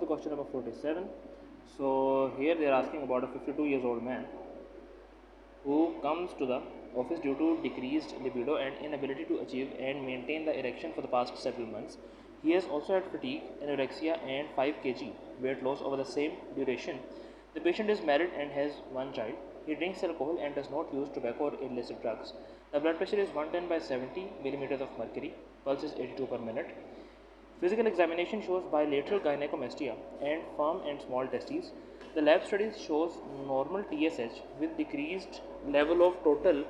question number 47. So here they are asking about a 52 years old man who comes to the office due to decreased libido and inability to achieve and maintain the erection for the past several months. He has also had fatigue, anorexia and 5 kg weight loss over the same duration. The patient is married and has one child. He drinks alcohol and does not use tobacco or illicit drugs. The blood pressure is 110 by 70 millimeters of mercury. Pulse is 82 per minute. Physical examination shows bilateral gynecomastia and firm and small testes. The lab studies shows normal TSH with decreased level of total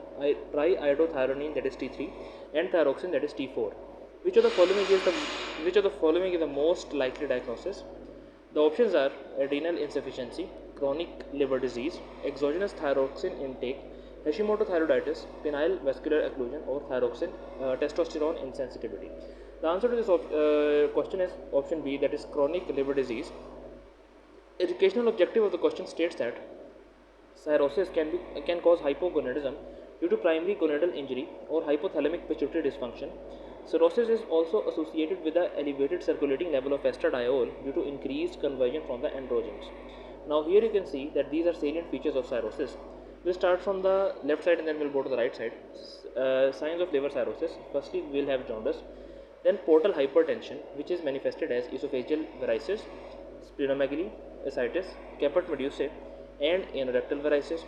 triiodothyronine, that is T3, and thyroxine, that is T4. Which of the following is the most likely diagnosis? The options are adrenal insufficiency, chronic liver disease, exogenous thyroxine intake, Hashimoto thyroiditis, penile vascular occlusion, or testosterone insensitivity. The answer to this question is option B, that is chronic liver disease. Educational objective of the question states that cirrhosis can cause hypogonadism due to primary gonadal injury or hypothalamic pituitary dysfunction. Cirrhosis is also associated with the elevated circulating level of estradiol due to increased conversion from the androgens. Now here you can see that these are salient features of cirrhosis. We'll start from the left side and then we'll go to the right side. Signs of liver cirrhosis. Firstly, we'll have jaundice. Then portal hypertension, which is manifested as esophageal varices, splenomegaly, ascites, caput medusae, and anorectal varices.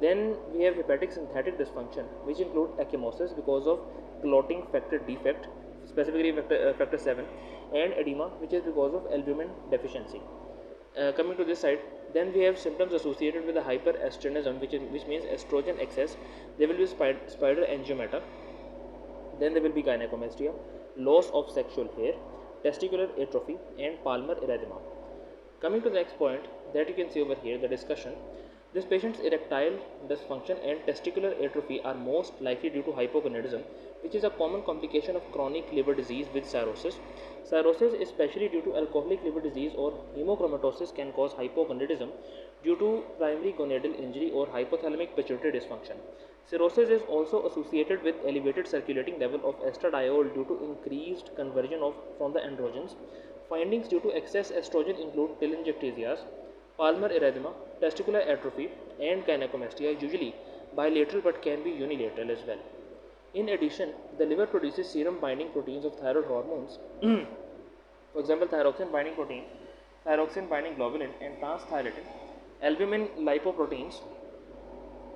Then we have hepatic synthetic dysfunction, which include ecchymosis because of clotting factor defect, specifically factor 7, and edema, which is because of albumin deficiency. Coming to this side, then we have symptoms associated with the hyperestrogenism, which means estrogen excess. There will be spider angiomata. Then there will be gynecomastia, loss of sexual hair, testicular atrophy, and palmar erythema. Coming to the next point that you can see over here, the discussion. This patient's erectile dysfunction and testicular atrophy are most likely due to hypogonadism, which is a common complication of chronic liver disease with cirrhosis. Cirrhosis, especially due to alcoholic liver disease or hemochromatosis, can cause hypogonadism due to primary gonadal injury or hypothalamic pituitary dysfunction. Cirrhosis is also associated with elevated circulating level of estradiol due to increased conversion from the androgens. Findings due to excess estrogen include telangiectasias, palmar erythema, testicular atrophy, and gynecomastia, usually bilateral but can be unilateral as well. In addition, the liver produces serum binding proteins of thyroid hormones, for example, thyroxine binding protein, thyroxine binding globulin, and transthyretin, albumin lipoproteins.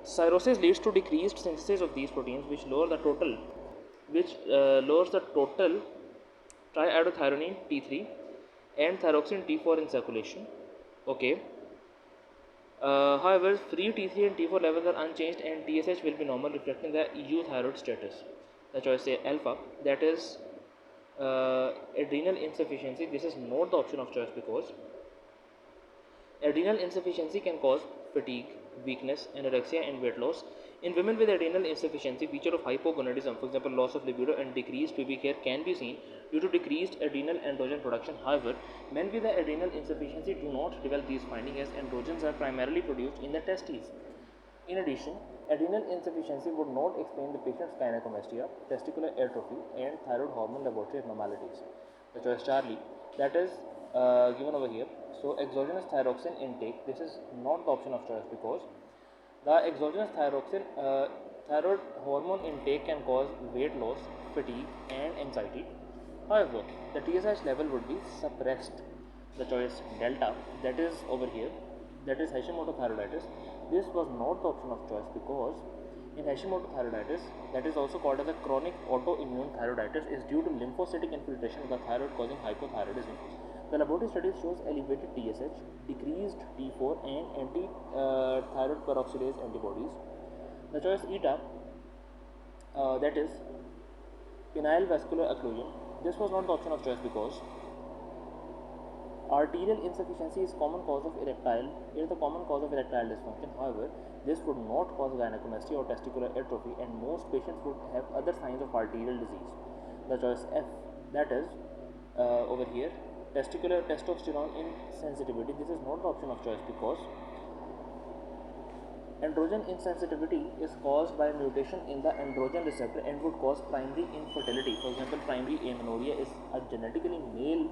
Cirrhosis leads to decreased synthesis of these proteins, which lowers the total triiodothyronine T3 and thyroxine T4 in circulation. Okay. However, free T3 and T4 levels are unchanged and TSH will be normal, reflecting the euthyroid status. The choice is alpha, that is adrenal insufficiency. This is not the option of choice because adrenal insufficiency can cause fatigue, weakness, anorexia, and weight loss. In women with adrenal insufficiency, feature of hypogonadism, for example, loss of libido and decreased pubic hair, can be seen due to decreased adrenal androgen production. However, men with the adrenal insufficiency do not develop these findings as androgens are primarily produced in the testes. In addition, adrenal insufficiency would not explain the patient's gynecomastia, testicular atrophy, and thyroid hormone laboratory abnormalities. The choice Charlie, that is given over here. So exogenous thyroxine intake, this is not the option of choice because the exogenous thyroid hormone intake can cause weight loss, fatigue, and anxiety. However, the TSH level would be suppressed. The choice delta, that is over here, that is Hashimoto thyroiditis. This was not the option of choice because in Hashimoto thyroiditis, that is also called as a chronic autoimmune thyroiditis, is due to lymphocytic infiltration of the thyroid causing hypothyroidism. The laboratory studies shows elevated TSH, decreased T4, and anti-thyroid peroxidase antibodies. The choice eta, that is penile vascular occlusion. This was not the option of choice because arterial insufficiency is the common cause of erectile dysfunction. However, this would not cause gynecomastia or testicular atrophy, and most patients would have other signs of arterial disease. The choice F, that is over here, testicular testosterone insensitivity. This is not the option of choice because androgen insensitivity is caused by mutation in the androgen receptor and would cause primary infertility. For example, primary amenorrhea is a genetically male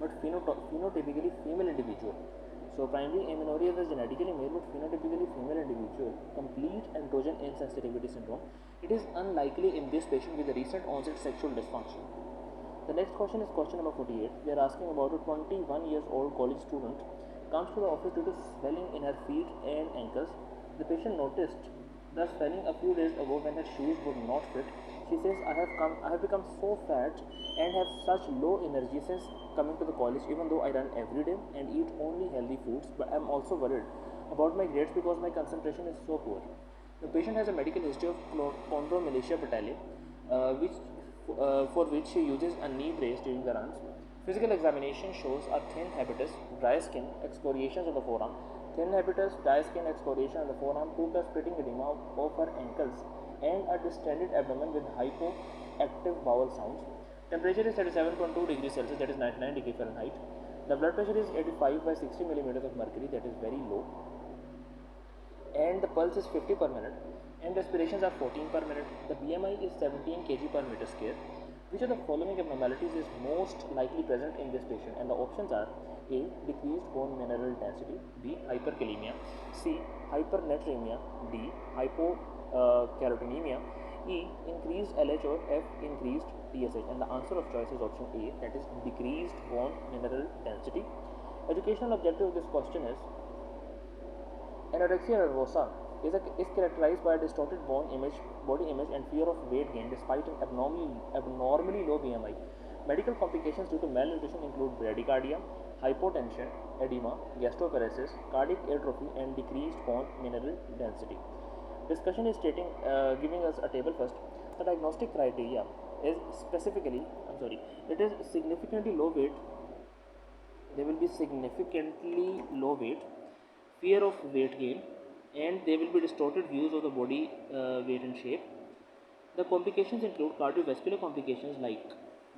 but phenotypically female individual. So primary amenorrhea is a genetically male but phenotypically female individual, complete androgen insensitivity syndrome. It is unlikely in this patient with a recent onset sexual dysfunction. The next question is question number 48. They are asking about a 21 years old college student comes to the office due to swelling in her feet and ankles. The patient noticed the swelling a few days ago when her shoes would not fit. She says, I have become so fat and have such low energy since coming to the college, even though I run every day and eat only healthy foods, but I am also worried about my grades because my concentration is so poor. The patient has a medical history of chondromalacia patella, for which she uses a knee brace during the runs. Physical examination shows a thin habitus, dry skin, excoriations of the forearm, thin habitus, dry skin, excoriation of the forearm, 2 plus splitting edema of her ankles, and a distended abdomen with hypoactive bowel sounds. Temperature is 37.2 degrees Celsius, that is 99 degrees Fahrenheit. The blood pressure is 85 by 60 millimeters of mercury, that is very low, and the pulse is 50 per minute, and respirations are 14 per minute. The BMI is 17 kg per meter square. Which of the following abnormalities is most likely present in this patient? And the options are A. Decreased bone mineral density, B. Hyperkalemia, C. Hypernatremia, D. Hypokeratonemia, E. Increased LH or F. Increased TSH. And the answer of choice is option A, that is decreased bone mineral density. Educational objective of this question is anorexia nervosa is characterized by a distorted body image and fear of weight gain despite an abnormally low BMI. Medical complications due to malnutrition include bradycardia, hypotension, edema, gastroparesis, cardiac atrophy, and decreased bone mineral density. Discussion is giving us a table first. The diagnostic criteria is it is significantly low weight. There will be significantly low weight, fear of weight gain, and there will be distorted views of the body weight and shape. The complications include cardiovascular complications like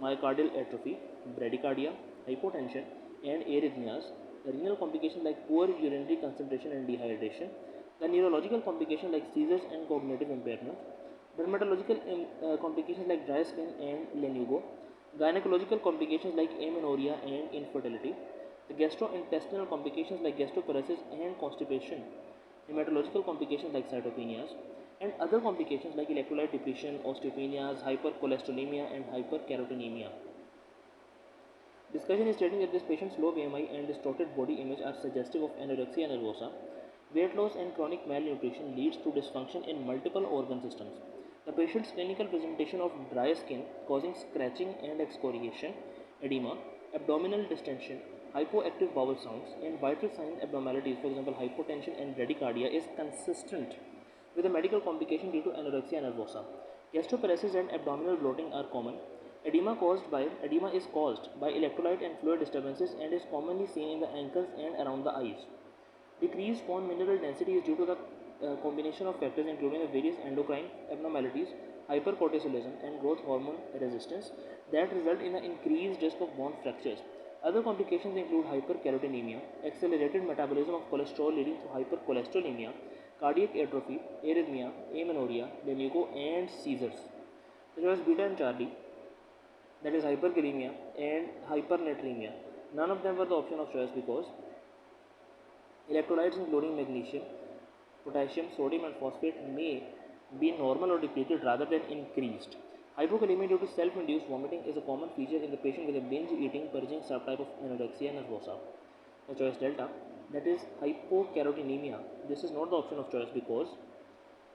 myocardial atrophy, bradycardia, hypotension, and arrhythmias. The renal complications like poor urinary concentration and dehydration. The neurological complications like seizures and cognitive impairment. Dermatological complications like dry skin and lanugo. Gynecological complications like amenorrhea and infertility. The gastrointestinal complications like gastroparesis and constipation. Hematological complications like cytopenias, and other complications like electrolyte depletion, osteopenias, hypercholesterolemia, and hyperkeratonemia. Discussion is stating that this patient's low BMI and distorted body image are suggestive of anorexia nervosa. Weight loss and chronic malnutrition leads to dysfunction in multiple organ systems. The patient's clinical presentation of dry skin causing scratching and excoriation, edema, abdominal distension, hypoactive bowel sounds, and vital sign abnormalities, for example hypotension and bradycardia, is consistent with a medical complication due to anorexia nervosa. Gastroparesis and abdominal bloating are common. Edema is caused by electrolyte and fluid disturbances and is commonly seen in the ankles and around the eyes. Decreased bone mineral density is due to the combination of factors including the various endocrine abnormalities, hypercortisolism, and growth hormone resistance that result in an increased risk of bone fractures. Other complications include hyperkeratonemia, accelerated metabolism of cholesterol leading to hypercholesterolemia, cardiac atrophy, arrhythmia, amenorrhea, lanugo, and seizures. The choice beta and Charlie, that is hyperkalemia and hypernatremia. None of them were the option of choice because electrolytes including magnesium, potassium, sodium, and phosphate may be normal or depleted rather than increased. Hypokalemia due to self-induced vomiting is a common feature in the patient with a binge-eating purging subtype of anorexia nervosa. The choice delta, that is hypokeratonemia. This is not the option of choice because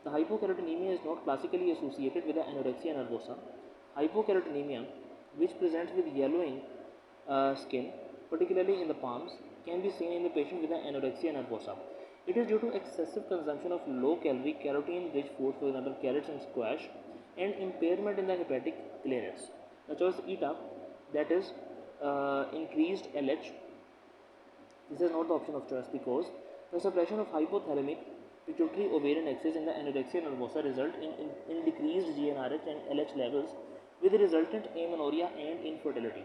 the hypokeratonemia is not classically associated with the anorexia nervosa. Hypokeratonemia, which presents with yellowing skin, particularly in the palms, can be seen in the patient with anorexia nervosa. It is due to excessive consumption of low-calorie, carotene-rich foods, for example carrots and squash, and impairment in the hepatic clearance. The choice eta, that is increased LH. This is not the option of choice because the suppression of hypothalamic pituitary ovarian axis in the anorexia nervosa result in decreased GnRH and LH levels with the resultant amenorrhea and infertility.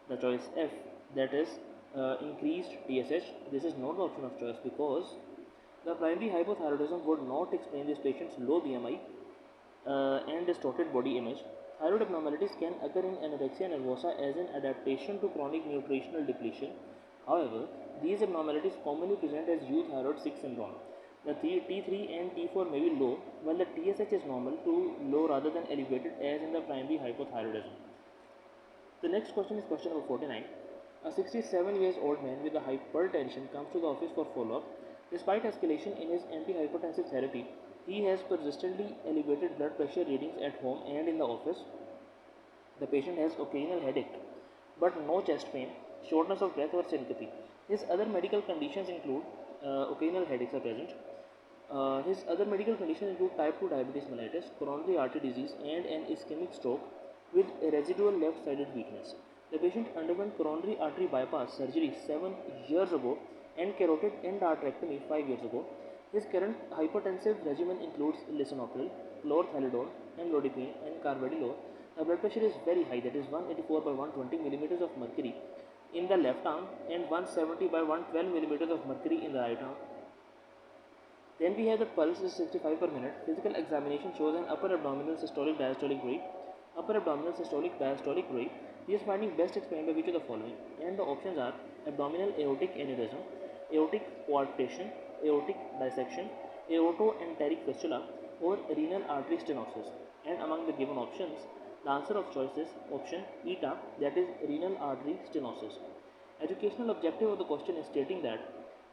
The choice F, that is increased TSH. This is not the option of choice because the primary hypothyroidism would not explain this patient's low BMI and distorted body image. Thyroid abnormalities can occur in anorexia nervosa as an adaptation to chronic nutritional depletion. However, these abnormalities commonly present as euthyroid 6 syndrome. The T3 and T4 may be low, while the TSH is normal to low rather than elevated as in the primary hypothyroidism. The next question is question number 49. A 67 years old man with a hypertension comes to the office for follow-up. Despite escalation in his antihypertensive therapy, he has persistently elevated blood pressure readings at home and in the office. The patient has occasional headache, but no chest pain, shortness of breath or syncope. His other medical conditions include occasional headaches are present. His other medical conditions include type 2 diabetes mellitus, coronary artery disease, and an ischemic stroke with residual left-sided weakness. The patient underwent coronary artery bypass surgery 7 years ago and carotid endarterectomy 5 years ago. His current hypertensive regimen includes lisinopril, chlorthalidone, amlodipine, and carvedilol. The blood pressure is very high, that is 184 by 120 millimeters of mercury in the left arm and 170 by 112 millimeters of mercury in the right arm. Then we have the pulse is 65 per minute. Physical examination shows an upper abdominal systolic diastolic rate. Upper abdominal systolic diastolic rate. These findings best explained by which of the following? And the options are abdominal aortic aneurysm, aortic coarctation, aortic dissection, aortoenteric fistula, or renal artery stenosis. And among the given options, the answer of choice is option eta, that is renal artery stenosis. Educational objective of the question is stating that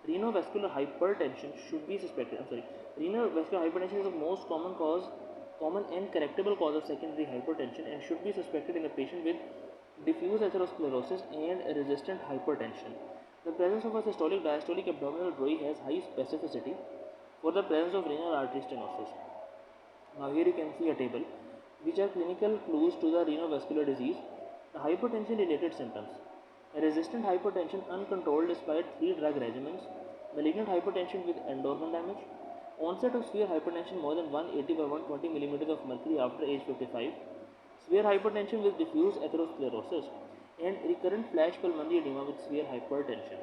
renovascular hypertension should be suspected. Renovascular hypertension is the most common and correctable cause of secondary hypertension and should be suspected in a patient with diffuse atherosclerosis and resistant hypertension. The presence of a systolic diastolic abdominal ROI has high specificity for the presence of renal artery stenosis. Now here you can see a table which are clinical clues to the renovascular disease. The hypertension related symptoms. Resistant hypertension uncontrolled despite 3 drug regimens, malignant hypertension with endorphin damage, onset of severe hypertension more than 180 by 120 millimeters of mercury after age 55, severe hypertension with diffuse atherosclerosis, and recurrent flash pulmonary edema with severe hypertension.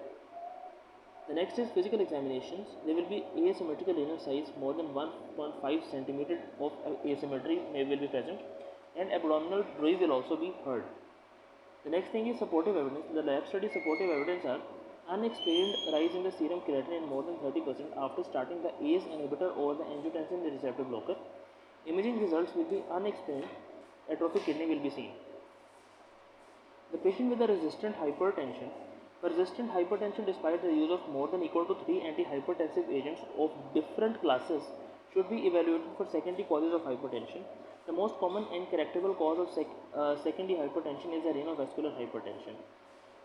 The next is physical examinations. There will be asymmetrical renal size more than 1.5 cm of asymmetry will be present, and abdominal bruise will also be heard. The next thing is supportive evidence. The lab study supportive evidence are unexplained rise in the serum creatinine in more than 30% after starting the ACE inhibitor or the angiotensin receptor blocker. Imaging results with the unexplained atrophic kidney will be seen. The patient with a resistant hypertension. Persistent hypertension despite the use of more than equal to 3 antihypertensive agents of different classes should be evaluated for secondary causes of hypertension. The most common and correctable cause of secondary hypertension is the renovascular hypertension.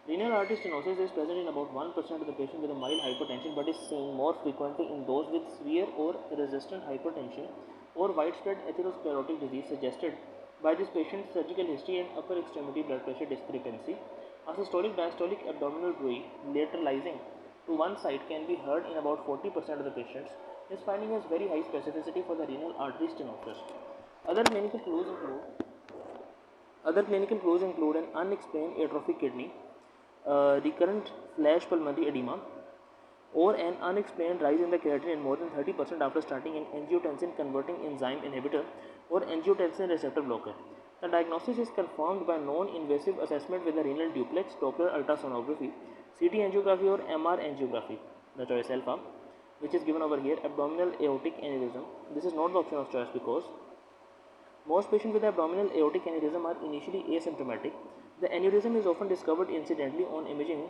Renal artery stenosis is present in about 1% of the patient with a mild hypertension but is seen more frequently in those with severe or resistant hypertension or widespread atherosclerotic disease suggested by this patient's surgical history and upper extremity blood pressure discrepancy. A systolic diastolic abdominal bruit lateralizing to one side can be heard in about 40% of the patients. This finding has very high specificity for the renal artery stenosis. Other clinical clues include an unexplained atrophic kidney, recurrent flash pulmonary edema, or an unexplained rise in the creatinine in more than 30% after starting an angiotensin converting enzyme inhibitor or angiotensin receptor blocker. The diagnosis is confirmed by non-invasive assessment with a renal duplex, Doppler ultrasonography, CT angiography or MR angiography. The choice alpha, which is given over here, abdominal aortic aneurysm. This is not the option of choice because most patients with abdominal aortic aneurysm are initially asymptomatic. The aneurysm is often discovered incidentally on imaging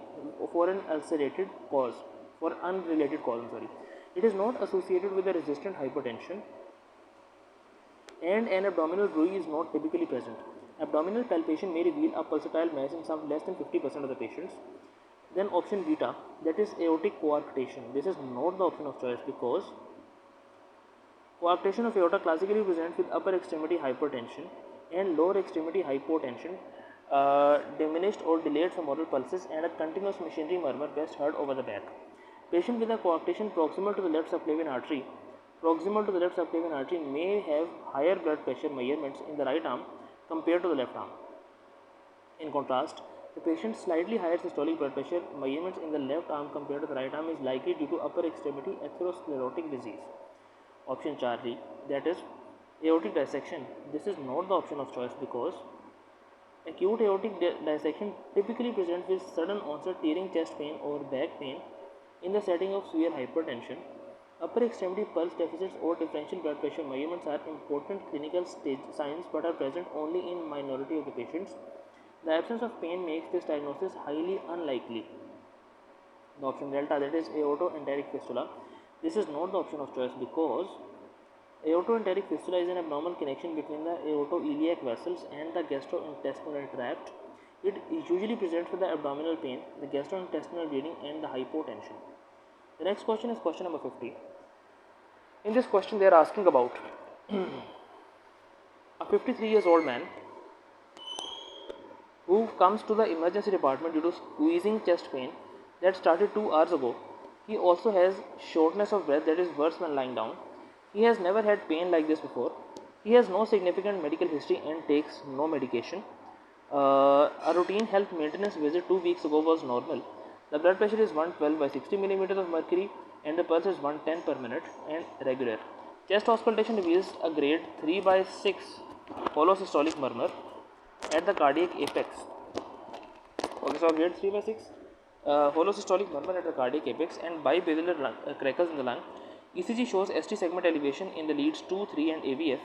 for an ulcerated cause, for unrelated cause. It is not associated with a resistant hypertension, and an abdominal bruit is not typically present. Abdominal palpation may reveal a pulsatile mass in some less than 50% of the patients. Then option beta, that is aortic coarctation. This is not the option of choice because coarctation of aorta classically presents with upper extremity hypertension and lower extremity hypotension, diminished or delayed femoral pulses, and a continuous machinery murmur best heard over the back. Patient with a coarctation proximal to the left subclavian artery may have higher blood pressure measurements in the right arm compared to the left arm. In contrast, the patient's slightly higher systolic blood pressure measurements in the left arm compared to the right arm is likely due to upper extremity atherosclerotic disease. Option 4, that is Aortic dissection. This is not the option of choice because acute aortic dissection typically presents with sudden onset tearing chest pain or back pain in the setting of severe hypertension. Upper extremity pulse deficits or differential blood pressure measurements are important clinical stage signs but are present only in minority of the patients. The absence of pain makes this diagnosis highly unlikely. The option delta, that is aortoenteric fistula. This is not the option of choice because aortoenteric fistula is an abnormal connection between the aortoiliac vessels and the gastrointestinal tract. It usually presents with the abdominal pain, the gastrointestinal bleeding, and the hypotension. The next question is question number 50. In this question, they are asking about a 53 years old man who comes to the emergency department due to squeezing chest pain that started 2 hours ago. He also has shortness of breath that is worse when lying down. He has never had pain like this before. He has no significant medical history and takes no medication. A routine health maintenance visit 2 weeks ago was normal. The blood pressure is 112 by 60 millimeters of mercury and the pulse is 110 per minute and regular. Chest auscultation reveals a grade 3 by 6 hollow systolic murmur at the cardiac apex. Okay, so grade 3 by 6 hollow systolic murmur at the cardiac apex and bibasilar crackles in the lung. ECG shows ST segment elevation in the leads 2, 3 and AVF.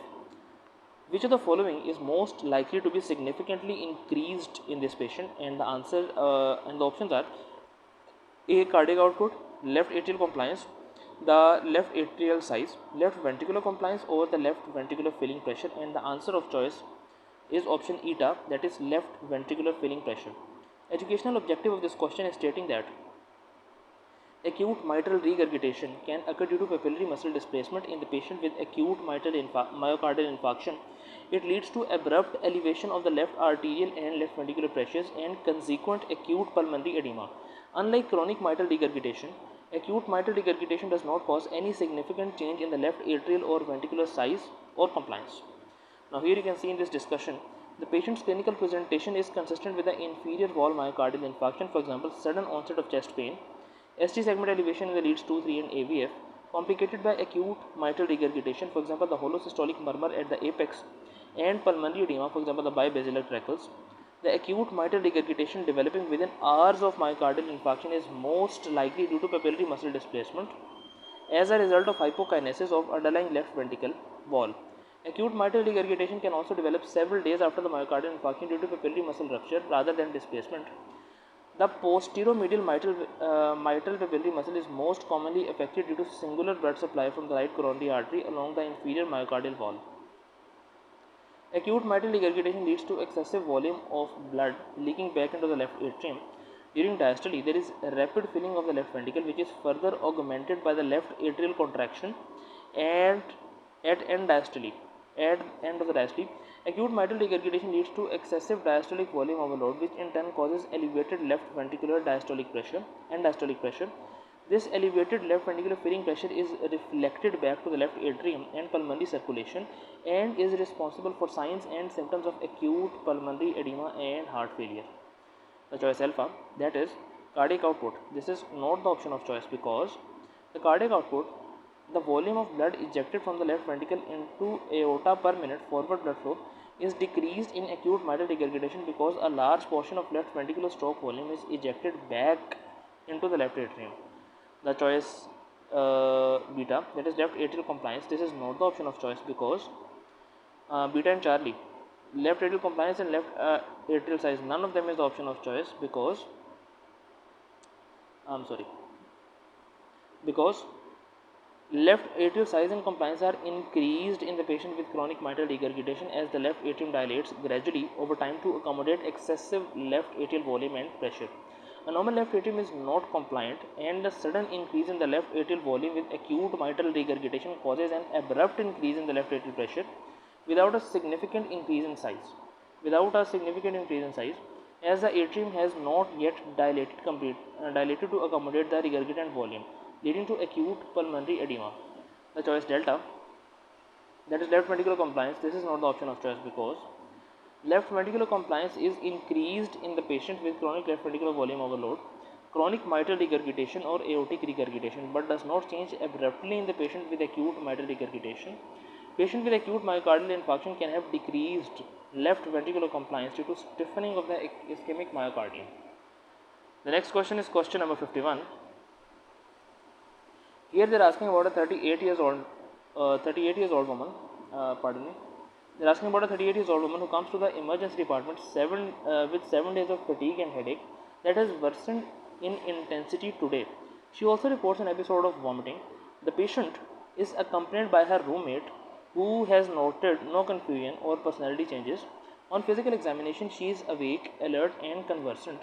Which of the following is most likely to be significantly increased in this patient? And the answer and the options are A. Cardiac output, left atrial compliance, the left atrial size, left ventricular compliance, or the left ventricular filling pressure. And the answer of choice is option eta, that is left ventricular filling pressure. Educational objective of this question is stating that acute mitral regurgitation can occur due to papillary muscle displacement in the patient with acute myocardial infarction. It leads to abrupt elevation of the left arterial and left ventricular pressures and consequent acute pulmonary edema. Unlike chronic mitral regurgitation, acute mitral regurgitation does not cause any significant change in the left atrial or ventricular size or compliance. Now here you can see in this discussion, the patient's clinical presentation is consistent with the inferior wall myocardial infarction, for example, sudden onset of chest pain, ST segment elevation in the leads 2, 3 and AVF, complicated by acute mitral regurgitation, for example, the hollow systolic murmur at the apex, and pulmonary edema, for example, the bibasilar crackles. The acute mitral regurgitation developing within hours of myocardial infarction is most likely due to papillary muscle displacement as a result of hypokinesis of underlying left ventricle wall. Acute mitral regurgitation can also develop several days after the myocardial infarction due to papillary muscle rupture rather than displacement. The posteromedial mitral papillary muscle is most commonly affected due to singular blood supply from the right coronary artery along the inferior myocardial wall. Acute mitral regurgitation leads to excessive volume of blood leaking back into the left atrium. During diastole, there is rapid filling of the left ventricle, which is further augmented by the left atrial contraction and at end diastole. At end of the diastole, acute mitral regurgitation leads to excessive diastolic volume overload, which in turn causes elevated left ventricular diastolic pressure and diastolic pressure. This elevated left ventricular filling pressure is reflected back to the left atrium and pulmonary circulation and is responsible for signs and symptoms of acute pulmonary edema and heart failure. The choice alpha, that is cardiac output. This is not the option of choice because the cardiac output, the volume of blood ejected from the left ventricle into aorta per minute forward blood flow, is decreased in acute mitral regurgitation because a large portion of left ventricular stroke volume is ejected back into the left atrium. The choice beta, that is left atrial compliance. This is not the option of choice because beta and Charlie, left atrial compliance and left atrial size, none of them is the option of choice because because left atrial size and compliance are increased in the patient with chronic mitral regurgitation as the left atrium dilates gradually over time to accommodate excessive left atrial volume and pressure. A normal left atrium is not compliant, and the sudden increase in the left atrial volume with acute mitral regurgitation causes an abrupt increase in the left atrial pressure without a significant increase in size. As the atrium has not yet dilated to accommodate the regurgitant volume, leading to acute pulmonary edema. The choice delta, that is left ventricular compliance. This is not the option of choice because left ventricular compliance is increased in the patient with chronic left ventricular volume overload, chronic mitral regurgitation or aortic regurgitation, but does not change abruptly in the patient with acute mitral regurgitation. Patient with acute myocardial infarction can have decreased left ventricular compliance due to stiffening of the ischemic myocardium. The next question is question number 51. Here they are asking about a 38 years old woman. Pardon me. They are asking about a 38 years old woman who comes to the emergency department with 7 days of fatigue and headache that has worsened in intensity today. She also reports an episode of vomiting. The patient is accompanied by her roommate, who has noted no confusion or personality changes. On physical examination, she is awake, alert, and conversant.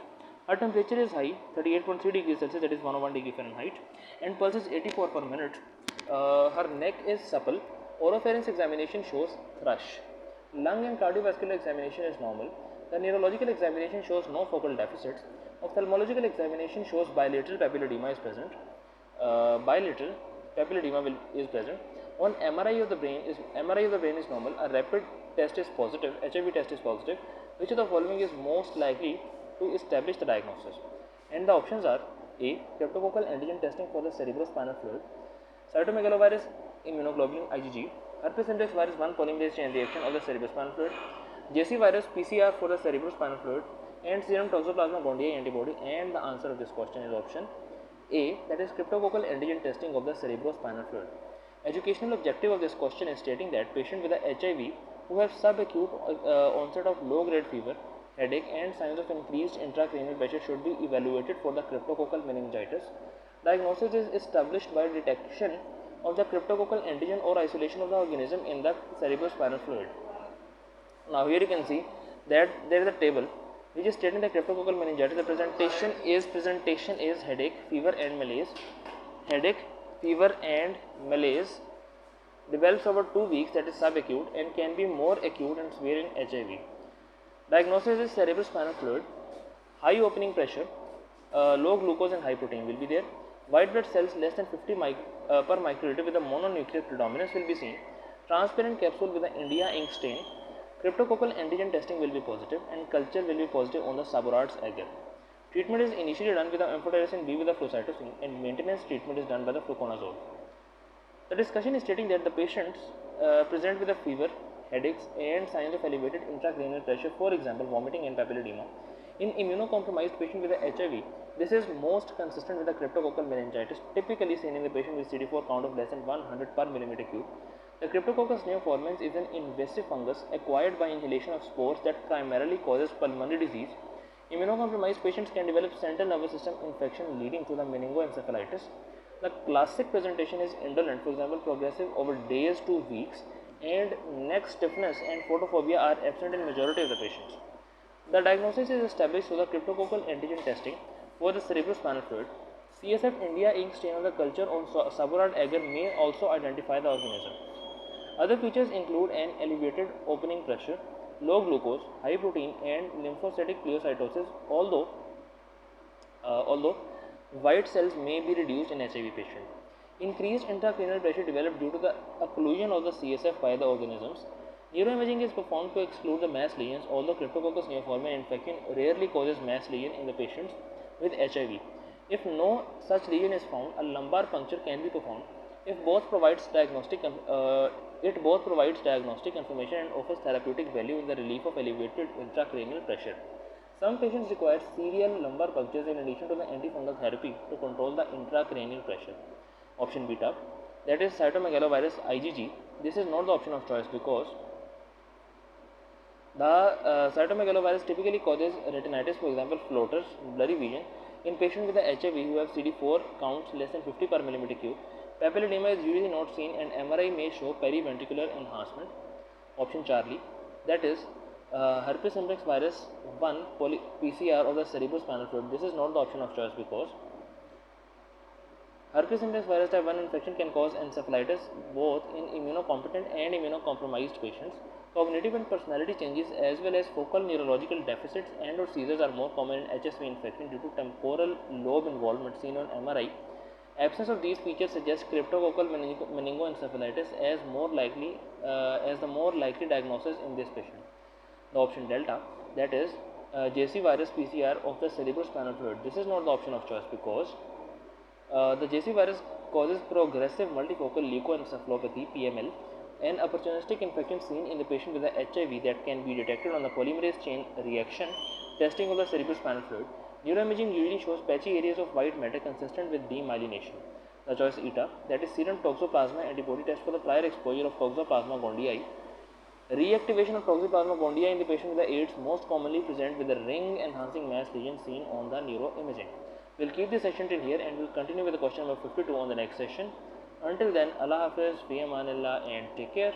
Her temperature is high, 38.3 degrees Celsius, that is 101 degree Fahrenheit, and pulse is 84 per minute. Her neck is supple. Oropharynx examination shows thrush. Lung and cardiovascular examination is normal. The neurological examination shows no focal deficits. Ophthalmological examination shows bilateral papilledema is present. Bilateral papilledema is present. On MRI of the brain is normal. A rapid test is positive. HIV test is positive. Which of the following is most likely to establish the diagnosis? And the options are: A. Cryptococcal antigen testing for the cerebrospinal fluid, cytomegalovirus immunoglobulin IgG, herpes simplex virus 1 polymerase chain reaction of the cerebrospinal fluid, JC virus PCR for the cerebrospinal fluid, and serum toxoplasma gondii antibody. And the answer of this question is option A, that is cryptococcal antigen testing of the cerebrospinal fluid. Educational objective of this question is stating that patient with a HIV who have subacute onset of low-grade fever, headache, and signs of increased intracranial pressure should be evaluated for the cryptococcal meningitis. Diagnosis is established by detection of the cryptococcal antigen or isolation of the organism in the cerebrospinal fluid. Now here you can see that there is a table which is stating the cryptococcal meningitis. The presentation is headache, fever, and malaise. Headache, fever, and malaise develops over 2 weeks, that is subacute, and can be more acute and severe in HIV. Diagnosis is cerebrospinal fluid. High opening pressure, low glucose and high protein will be there. White blood cells less than 50 per microliter with a mononuclear predominance will be seen. Transparent capsule with the India ink stain. Cryptococcal antigen testing will be positive, and culture will be positive on the Sabouraud's agar. Treatment is initially done with the amphotericin B with the flucytosine, and maintenance treatment is done by the fluconazole. The discussion is stating that the patients present with a fever, headaches, and signs of elevated intracranial pressure, for example vomiting and papilledema. In immunocompromised patient with a HIV, this is most consistent with the cryptococcal meningitis, typically seen in the patient with CD4 count of less than 100 per millimeter cube. The Cryptococcus neoformans is an invasive fungus acquired by inhalation of spores that primarily causes pulmonary disease. Immunocompromised patients can develop central nervous system infection leading to the meningoencephalitis. The classic presentation is indolent, for example progressive over days to weeks, and neck stiffness and photophobia are absent in majority of the patients. The diagnosis is established through the cryptococcal antigen testing for the cerebrospinal fluid. CSF India ink stain on the culture on Sabouraud agar may also identify the organism. Other features include an elevated opening pressure, low glucose, high protein, and lymphocytic pleocytosis, although white cells may be reduced in HIV patient. Increased intracranial pressure developed due to the occlusion of the CSF by the organisms. Neuroimaging is performed to exclude the mass lesions, although Cryptococcus neoformans infection rarely causes mass lesion in the patients with HIV. If no such lesion is found, a lumbar puncture can be performed. It both provides diagnostic information and offers therapeutic value in the relief of elevated intracranial pressure. Some patients require serial lumbar punctures in addition to the antifungal therapy to control the intracranial pressure. Option beta, that is cytomegalovirus IgG. This is not the option of choice because the cytomegalovirus typically causes retinitis, for example floaters, blurry vision in patients with the HIV who have CD4 counts less than 50 per millimeter cube. Papilledema is usually not seen, and MRI may show periventricular enhancement. Option Charlie, that is herpes simplex virus 1 PCR of the cerebrospinal fluid. This is not the option of choice because herpes simplex virus type 1 infection can cause encephalitis both in immunocompetent and immunocompromised patients. Cognitive and personality changes as well as focal neurological deficits and or seizures are more common in HSV infection due to temporal lobe involvement seen on MRI. Absence of these features suggests cryptococcal meningoencephalitis as the more likely diagnosis in this patient. The option delta, that is JC virus PCR of the cerebrospinal fluid. This is not the option of choice because the JC virus causes progressive multifocal leukoencephalopathy (PML), An opportunistic infection seen in the patient with the HIV that can be detected on the polymerase chain reaction testing of the cerebrospinal fluid. Neuroimaging usually shows patchy areas of white matter consistent with demyelination. The choice eta, that is serum toxoplasma antibody test for the prior exposure of Toxoplasma gondii. Reactivation of Toxoplasma gondii in the patient with the AIDS most commonly present with a ring enhancing mass lesion seen on the neuroimaging. We'll keep this session till here and we'll continue with the question number 52 on the next session. Until then, Allah Hafiz, fi amanillah and take care.